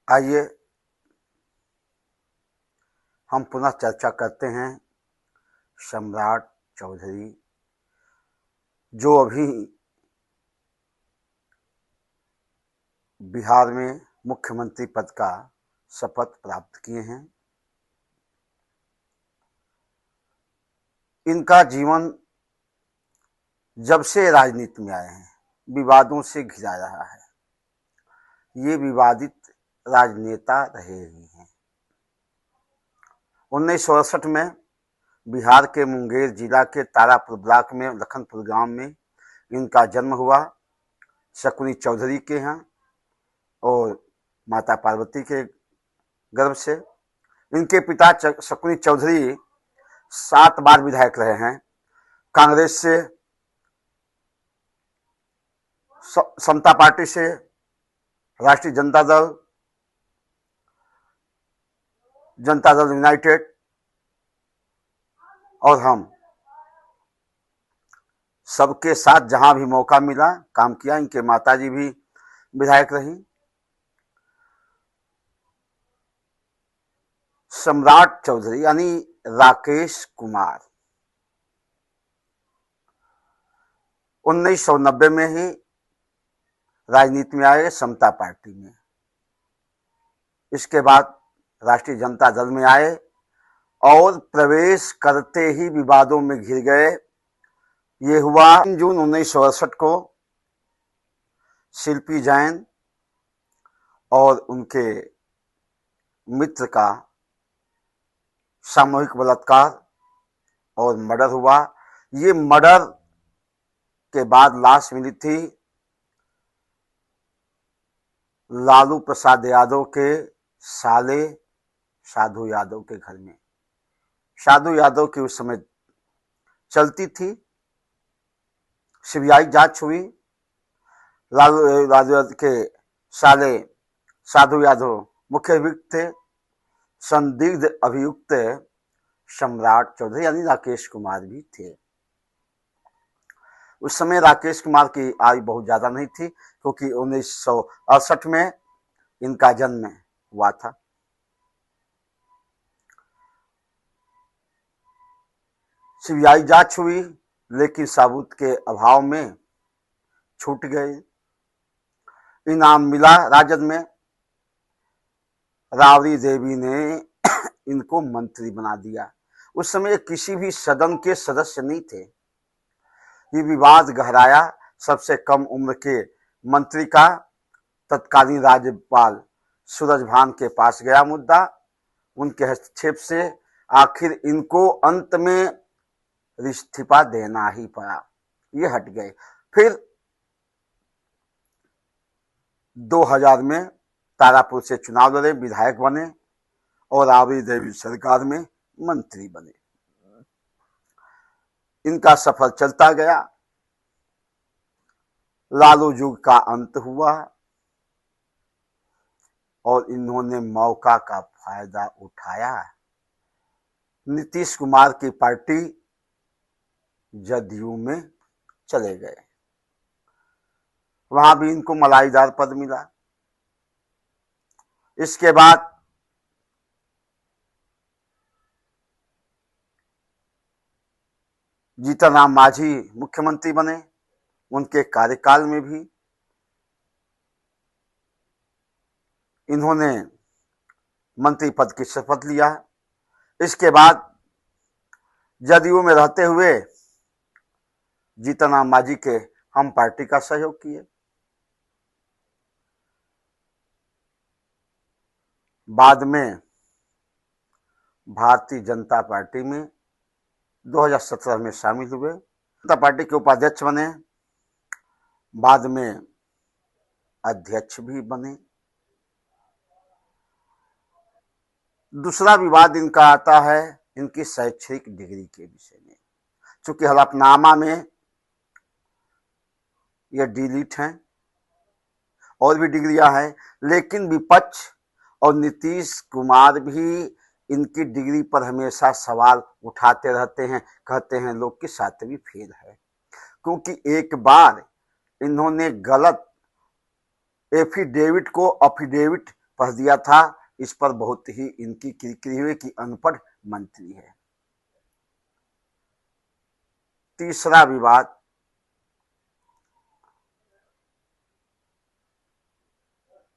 आइए हम पुनः चर्चा करते हैं सम्राट चौधरी जो अभी बिहार में मुख्यमंत्री पद का शपथ प्राप्त किए हैं। इनका जीवन जब से राजनीति में आए हैं विवादों से घिरा रहा है। ये विवादित राजनेता रहे ही हैं। 1968 में बिहार के मुंगेर जिला के तारापुर ब्लॉक में लखनपुर गांव में इनका जन्म हुआ। शकुनी चौधरी के यहाँ और माता पार्वती के गर्भ से। इनके पिता शकुनी चौधरी 7 बार विधायक रहे हैं। कांग्रेस से, समता पार्टी से, राष्ट्रीय जनता दल, जनता दल यूनाइटेड और हम सबके साथ जहां भी मौका मिला काम किया। इनके माताजी भी विधायक रही। सम्राट चौधरी यानी राकेश कुमार 1990 में ही राजनीति में आए समता पार्टी में। इसके बाद राष्ट्रीय जनता दल में आए और प्रवेश करते ही विवादों में घिर गए। ये हुआ 3 जून 1968 को शिल्पी जैन और उनके मित्र का सामूहिक बलात्कार और मर्डर हुआ। ये मर्डर के बाद लाश मिली थी लालू प्रसाद यादव के साले साधु यादव के घर में। साधु यादव की उस समय चलती थी, सीबीआई जांच हुई। लालू यादव के साले साधु यादव मुख्य अभियुक्त थे। संदिग्ध अभियुक्त सम्राट चौधरी यानी राकेश कुमार भी थे। उस समय राकेश कुमार की आयु बहुत ज्यादा नहीं थी क्योंकि 1968 में इनका जन्म हुआ था। सीबीआई जांच हुई लेकिन सबूत के अभाव में छूट गए। इनाम मिला राजद में। राबड़ी देवी ने इनको मंत्री बना दिया। उस समय किसी भी सदन के सदस्य नहीं थे। ये विवाद गहराया। सबसे कम उम्र के मंत्री का तत्कालीन राज्यपाल सूरजभान के पास गया मुद्दा। उनके हस्तक्षेप से आखिर इनको अंत में इस्तीफा देना ही पड़ा। ये हट गए। फिर 2000 में तारापुर से चुनाव लड़े, विधायक बने और राबड़ी देवी सरकार में मंत्री बने। इनका सफर चलता गया। लालू युग का अंत हुआ और इन्होंने मौका का फायदा उठाया। नीतीश कुमार की पार्टी जदयू में चले गए। वहां भी इनको मलाईदार पद मिला। इसके बाद जीतन राम मांझी मुख्यमंत्री बने। उनके कार्यकाल में भी इन्होंने मंत्री पद की शपथ लिया। इसके बाद जदयू में रहते हुए जीतन राम मांझी के हम पार्टी का सहयोग किए। बाद में भारतीय जनता पार्टी में 2017 में शामिल हुए। जनता पार्टी के उपाध्यक्ष बने, बाद में अध्यक्ष भी बने। दूसरा विवाद इनका आता है इनकी शैक्षणिक डिग्री के विषय में। चूंकि हलफनामा में ये डिलीट हैं और भी डिग्रियां हैं, लेकिन विपक्ष और नीतीश कुमार भी इनकी डिग्री पर हमेशा सवाल उठाते रहते हैं। कहते हैं लोग कि 7वीं फेल है, क्योंकि एक बार इन्होंने गलत एफिडेविट को अफिडेविट पढ़ दिया था। इस पर बहुत ही इनकी किरकिरी हुई कि अनपढ़ मंत्री है। तीसरा विवाद,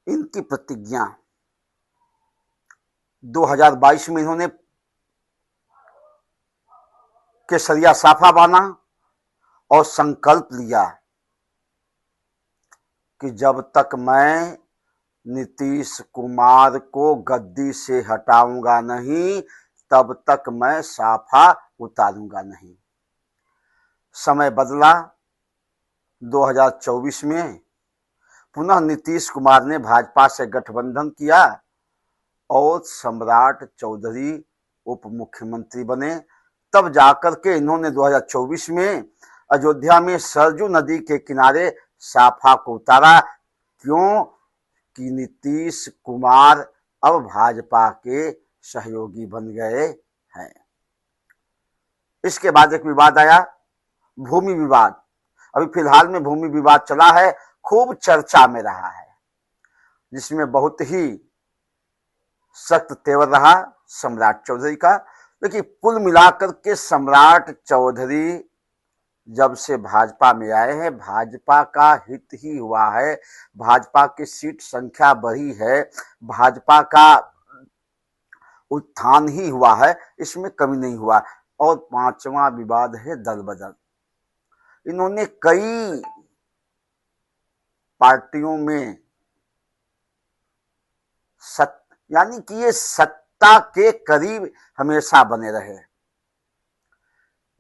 इनकी प्रतिज्ञा 2022 में इन्होंने केसरिया साफा बांधा और संकल्प लिया कि जब तक मैं नीतीश कुमार को गद्दी से हटाऊंगा नहीं, तब तक मैं साफा उतारूंगा नहीं। समय बदला, 2024 में पुनः नीतीश कुमार ने भाजपा से गठबंधन किया और सम्राट चौधरी उप मुख्यमंत्री बने। तब जाकर के इन्होंने 2024 में अयोध्या में सरजू नदी के किनारे साफा को उतारा। क्यों? कि नीतीश कुमार अब भाजपा के सहयोगी बन गए हैं। इसके बाद एक विवाद आया, भूमि विवाद। अभी फिलहाल में भूमि विवाद चला है, खूब चर्चा में रहा है, जिसमें बहुत ही सख्त तेवर रहा सम्राट चौधरी का। लेकिन कुल मिलाकर के सम्राट चौधरी जब से भाजपा में आए हैं, भाजपा का हित ही हुआ है, भाजपा की सीट संख्या बढ़ी है, भाजपा का उत्थान ही हुआ है, इसमें कमी नहीं हुआ। और पांचवा विवाद है दल बदल। इन्होंने कई पार्टियों में यानी कि ये सत्ता के करीब हमेशा बने रहे।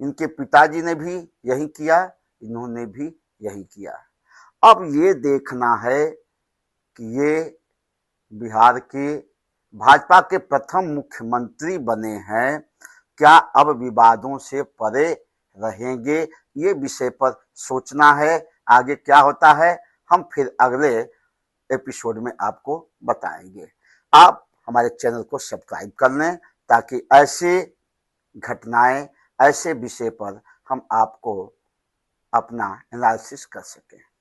इनके पिताजी ने भी यही किया, इन्होंने भी यही किया। अब ये देखना है कि ये बिहार के भाजपा के प्रथम मुख्यमंत्री बने हैं, क्या अब विवादों से परे रहेंगे? ये विषय पर सोचना है। आगे क्या होता है हम फिर अगले एपिसोड में आपको बताएंगे। आप हमारे चैनल को सब्सक्राइब कर लें ताकि ऐसे घटनाएं, ऐसे विषय पर हम आपको अपना एनालिसिस कर सकें।